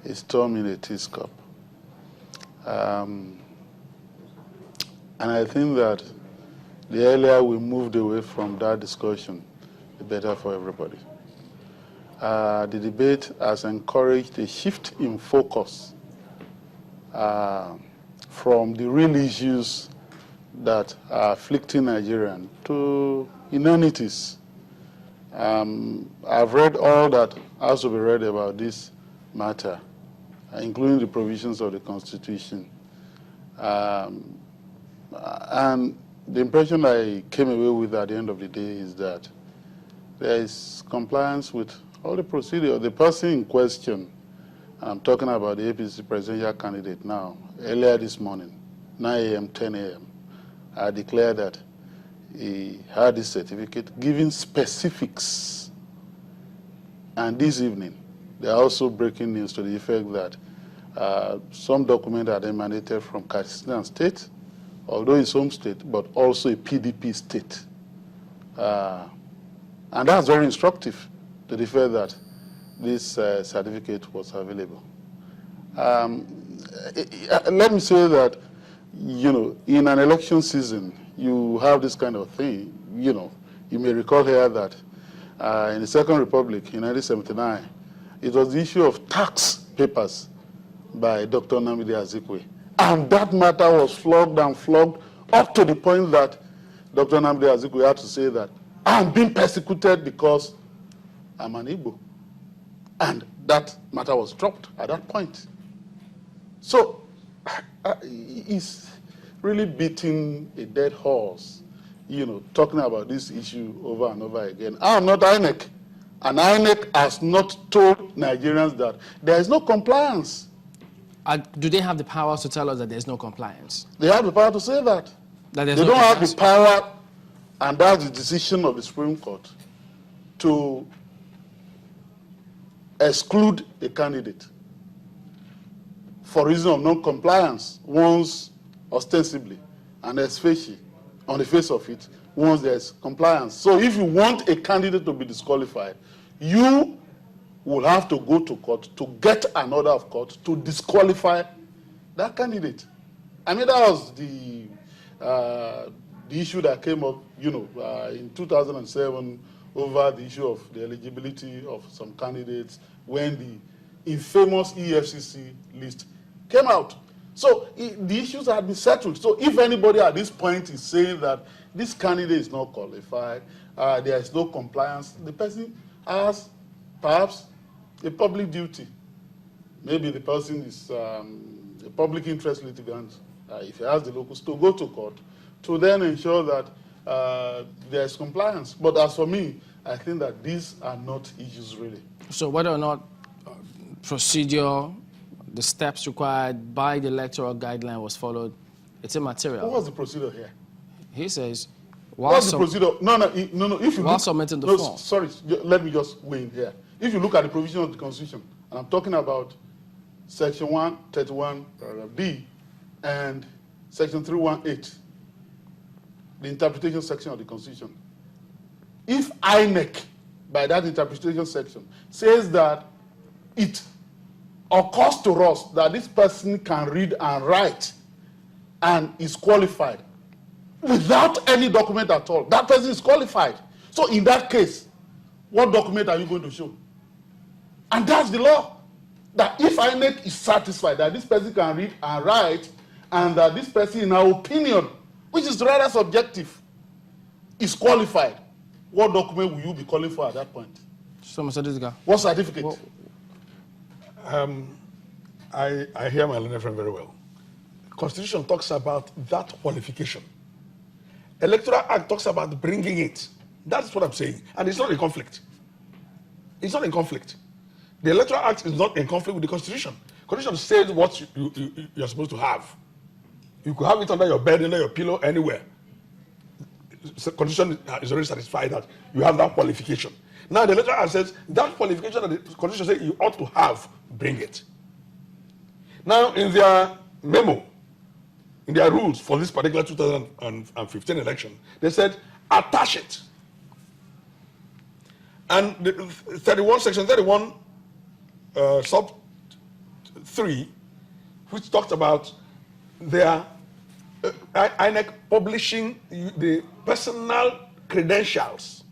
a storm in a teacup. And I think that the earlier we moved away from that discussion, the better for everybody. The debate has encouraged a shift in focus from the real issues that are afflicting Nigerians to inanities. I've read all that has to be read about this matter, including the provisions of the Constitution. And the impression I came away with at the end of the day is that there is compliance with all the procedure. The person in question, I'm talking about the APC presidential candidate now, earlier this morning, 9 a.m., 10 a.m., I declared that he had this certificate giving specifics. And this evening, they are also breaking news to the effect that some document had emanated from Katsina State, although his home state, but also a PDP state. And that's very instructive to the fact that this certificate was available. Let me say that, in an election season, you have this kind of thing. You may recall here that in the Second Republic in 1979, it was the issue of tax papers by Dr. Nnamdi Azikiwe. And that matter was flogged and flogged up to the point that Dr. Nnamdi Azikiwe had to say that I'm being persecuted because I'm an Igbo. And that matter was dropped at that point. So it's really beating a dead horse, talking about this issue over and over again. I'm not INEC. And INEC has not told Nigerians that there is no compliance. Do they have the power to tell us that there's no compliance? They have the power to say that. They don't have the power, and that's the decision of the Supreme Court, to exclude a candidate for reason of non-compliance once ostensibly and especially on the face of it once there's compliance. So if you want a candidate to be disqualified, you will have to go to court to get an order of court to disqualify that candidate. I mean, that was the issue that came up, in 2007 over the issue of the eligibility of some candidates when the infamous EFCC list came out. So the issues had been settled. So if anybody at this point is saying that this candidate is not qualified, there is no compliance, the person has perhaps a public duty. Maybe the person is a public interest litigant, if he has the locus, to go to court to then ensure that there is compliance. But as for me, I think that these are not issues really. So whether or not procedure, the steps required by the electoral guideline was followed, it's immaterial. What was the procedure here? He says, what's the procedure? No. If you while submitting the form. Sorry, let me just weigh in here. If you look at the provision of the Constitution, and I'm talking about Section 131, paragraph D, and Section 318, the interpretation section of the Constitution. If INEC, by that interpretation section, says that it occurs to us that this person can read and write and is qualified without any document at all, that person is qualified. So in that case, what document are you going to show? And that's the law. That if INEC is satisfied that this person can read and write, and that this person, in our opinion, which is rather subjective, is qualified, what document will you be calling for at that point? So, Mr. Dizga. What certificate? Well, I hear my learned friend very well. Constitution talks about that qualification. Electoral Act talks about bringing it. That's what I'm saying. And it's not in conflict. It's not in conflict. The Electoral Act is not in conflict with the Constitution. Constitution says what you're supposed to have. You could have it under your bed, under your pillow, anywhere. The Constitution is already satisfied that you have that qualification. Now the Electoral Act says that qualification that the Constitution says you ought to have, bring it. Now in their memo, in their rules for this particular 2015 election, they said attach it. And the 31, section 31, sub 3, which talked about their INEC publishing the personal credentials,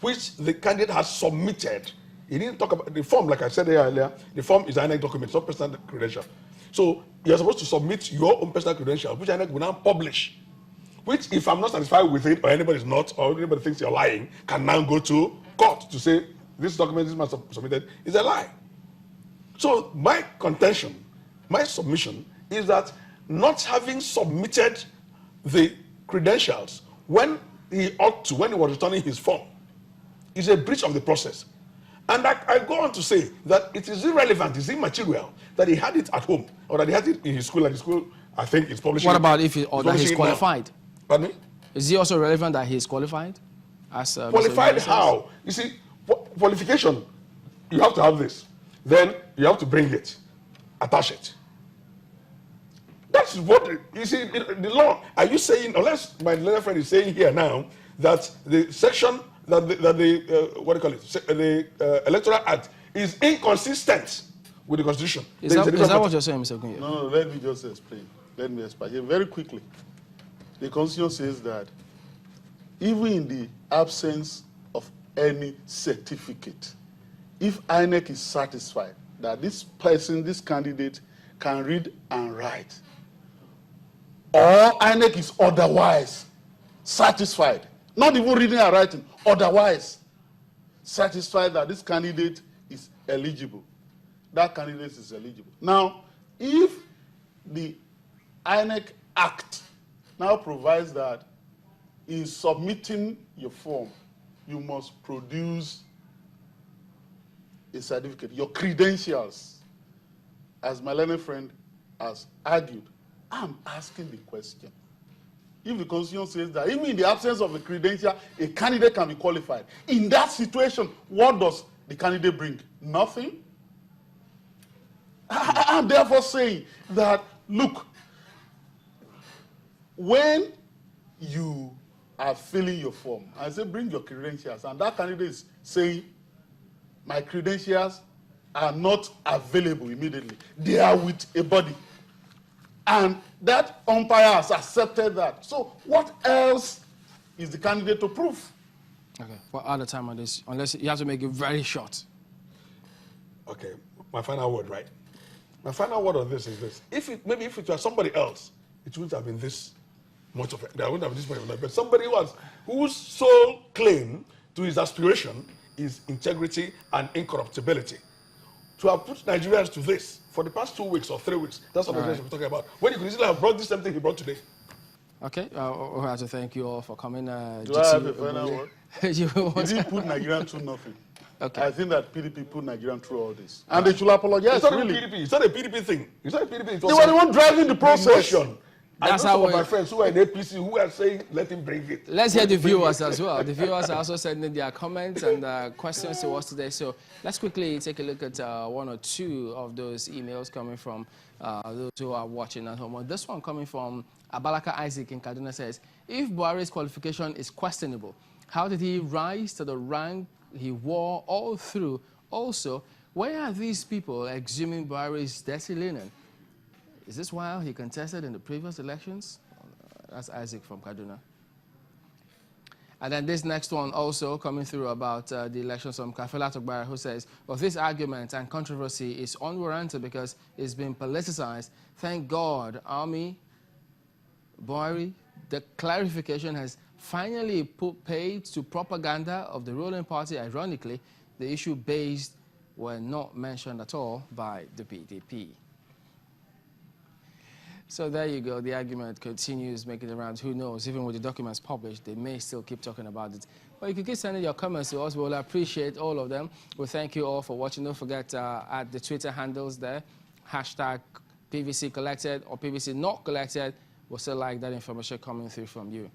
which the candidate has submitted. He didn't talk about the form, like I said earlier. The form is INEC document, it's not personal credential. So you're supposed to submit your own personal credentials, which INEC will now publish. Which, if I'm not satisfied with it, or anybody's not, or anybody thinks you're lying, can now go to court to say this document this man submitted is a lie. So my contention, my submission is that not having submitted the credentials when he ought to, when he was returning his form, is a breach of the process. And I go on to say that it is irrelevant, it's immaterial that he had it at home or that he had it in his school, and his school, I think, is publishing. What about if he, or that he's qualified? Pardon me? Is he also relevant that he's qualified? As qualified how? You see, qualification, you have to have this. Then you have to bring it, attach it. That's what, you see, the law, are you saying, unless my little friend is saying here now, that the section, that the what do you call it, the Electoral Act is inconsistent with the Constitution. Is that what you're saying, Mr. Ogunye? No, let me just explain. Let me explain very quickly. The Constitution says that even in the absence of any certificate, if INEC is satisfied that this person, this candidate, can read and write, or INEC is otherwise satisfied, not even reading and writing, otherwise satisfied that this candidate is eligible, that candidate is eligible. Now, if the INEC Act now provides that in submitting your form, you must produce a certificate, your credentials, as my learned friend has argued, I'm asking the question. If the Constitution says that even in the absence of a credential, a candidate can be qualified, in that situation, what does the candidate bring? Nothing. I'm therefore saying that, look, when you are filling your form, I say bring your credentials, and that candidate is saying, my credentials are not available immediately. They are with a body. And that umpire has accepted that. So what else is the candidate to prove? Okay, we're out of time on this, unless you have to make it very short. Okay, my final word, right? My final word on this is this. Maybe if it were somebody else, it wouldn't have been this much of it. There wouldn't have been this much of it. But somebody whose sole claim to his aspiration is integrity and incorruptibility. To have put Nigerians to this for the past 2 weeks or 3 weeks, that's what we're talking about. When you could easily have brought this same thing he brought today. Okay, we have to thank you all for coming. Do I have a final word? You didn't put Nigerian through nothing. Okay. I think that PDP put Nigerian through all this. And they should apologize, It's not really. PDP. It's not a PDP thing. It's not a PDP. It was They were the one driving the process. That's how some of my friends who are in APC who are saying, let him bring it. Let's hear the viewers as well. The viewers are also sending their comments and questions to us today. So let's quickly take a look at one or two of those emails coming from those who are watching at home. This one coming from Abalaka Isaac in Kaduna says, if Buhari's qualification is questionable, how did he rise to the rank he wore all through? Also, where are these people exhuming Buhari's dirty linen? Is this while he contested in the previous elections? That's Isaac from Kaduna. And then this next one also coming through about the elections from Kafela Togbara, who says, well, this argument and controversy is unwarranted because it's been politicized. Thank God, Army, Buhari, the clarification has finally put paid to propaganda of the ruling party. Ironically, the issue-based were not mentioned at all by the PDP. So there you go. The argument continues making the rounds. Who knows? Even with the documents published, they may still keep talking about it. But you can keep sending your comments to us. We'll appreciate all of them. We thank you all for watching. Don't forget at the Twitter handles there, hashtag PVC collected or PVC not collected. We'll still like that information coming through from you.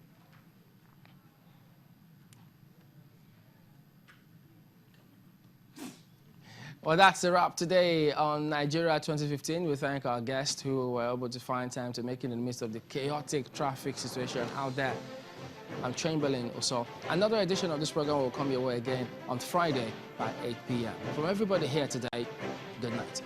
Well, that's a wrap today on Nigeria 2015. We thank our guests who were able to find time to make it in the midst of the chaotic traffic situation out there. I'm Chamberlain Oso. Another edition of this program will come your way again on Friday by 8 p.m. From everybody here today, Good night.